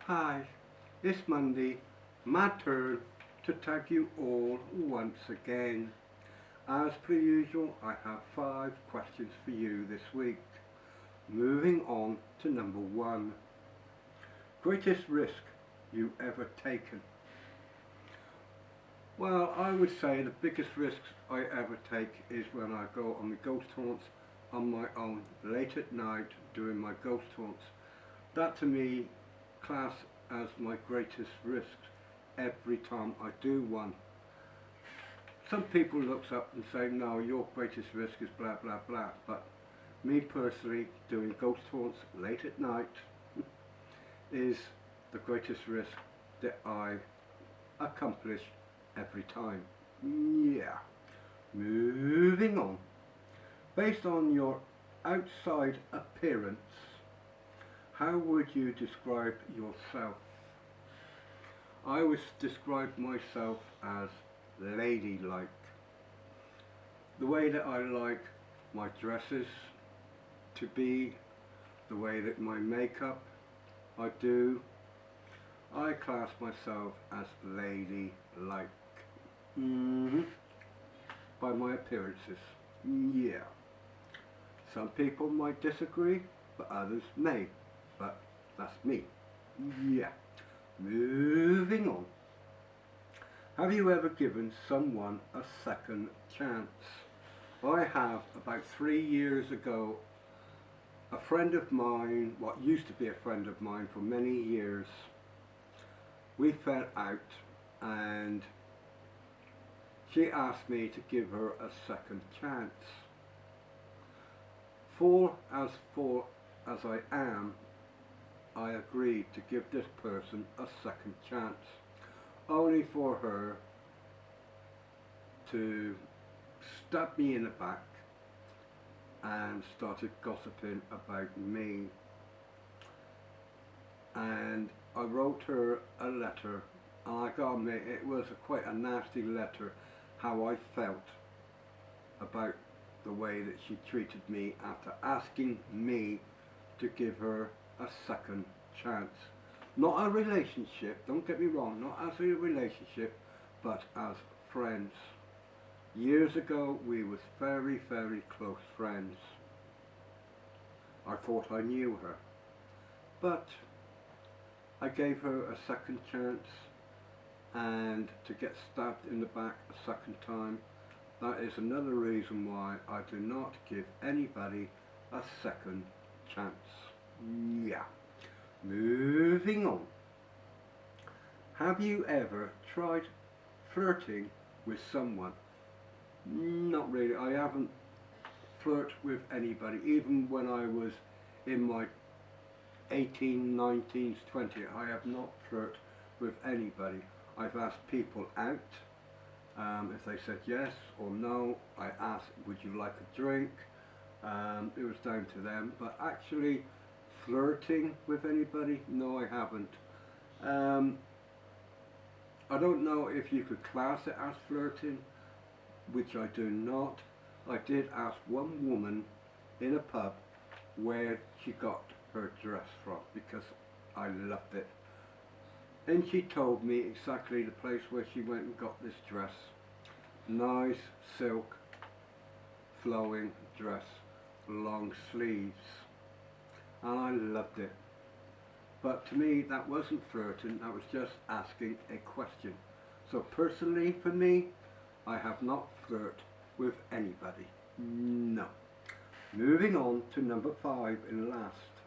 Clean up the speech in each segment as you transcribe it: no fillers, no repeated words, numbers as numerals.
Hi, it's Monday, my turn to tag you all once again. As per usual, I have 5 questions for you this week. Moving on to number 1. Greatest risk you ever taken? Well, I would say the biggest risks I ever take is when I go on the ghost haunts on my own, late at night doing my ghost haunts. That to me class as my greatest risk every time I do one. Some people looks up and say, no, your greatest risk is blah blah blah, but me personally, doing ghost haunts late at night is the greatest risk that I accomplish every time. Yeah. Moving on. Based on your outside appearance, how would you describe yourself? I would describe myself as ladylike. The way that I like my dresses to be, the way that my makeup I do, I class myself as ladylike. By my appearances. Yeah. Some people might disagree, but others may. But that's me. Yeah. Moving on. Have you ever given someone a second chance? I have. About 3 years ago, a friend of mine, what used to be a friend of mine for many years, we fell out and she asked me to give her a second chance. Full as I am, I agreed to give this person a second chance, only for her to stab me in the back and started gossiping about me. And I wrote her a letter, and I gotta admit it was quite a nasty letter, how I felt about the way that she treated me after asking me to give her a second chance. Not a relationship, don't get me wrong, not as a relationship, but as friends. Years ago we was very, very close friends. I thought I knew her, but I gave her a second chance, and to get stabbed in the back a second time, that is another reason why I do not give anybody a second chance. Yeah. Moving on. Have you ever tried flirting with someone? Not really. I haven't flirted with anybody. Even when I was in my 18, 19s, 20s, I have not flirted with anybody. I've asked people out. If they said yes or no, I asked, would you like a drink? It was down to them. But actually, flirting with anybody, no, I haven't. I don't know if you could class it as flirting, which I do not. I did ask one woman in a pub where she got her dress from, because I loved it. And she told me exactly the place where she went and got this dress. Nice silk flowing dress, long sleeves, and I loved it. But to me that wasn't flirting, that was just asking a question. So personally for me, I have not flirted with anybody. No. Moving on to number 5 and last.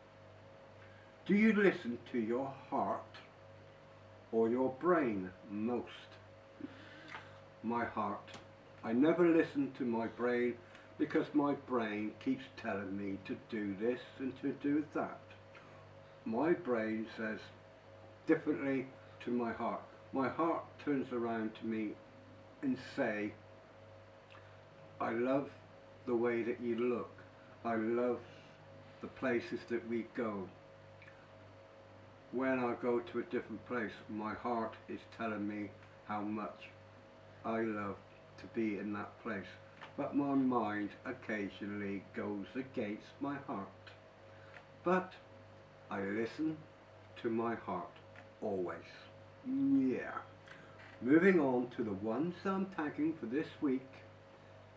Do you listen to your heart or your brain most? My heart. I never listen to my brain, because my brain keeps telling me to do this and to do that. My brain says differently to my heart. My heart turns around to me and say, I love the way that you look. I love the places that we go. When I go to a different place, my heart is telling me how much I love to be in that place. But my mind occasionally goes against my heart. But I listen to my heart. always. Yeah. Moving on to the ones I'm tagging for this week,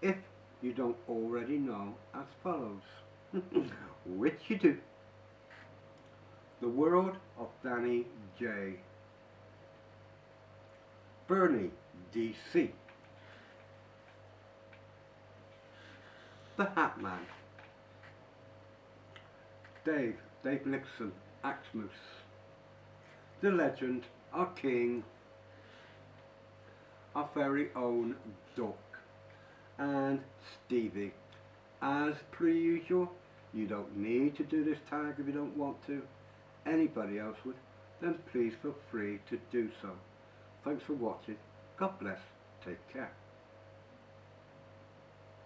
if you don't already know, as follows. Which you do. The World of Danny J. Bernie, DC. The Hat Man. Dave Nixon, Axmus. The legend, our king, our very own Duck. And Stevie. As per usual, you don't need to do this tag if you don't want to. Anybody else would, then please feel free to do so. Thanks for watching. God bless. Take care.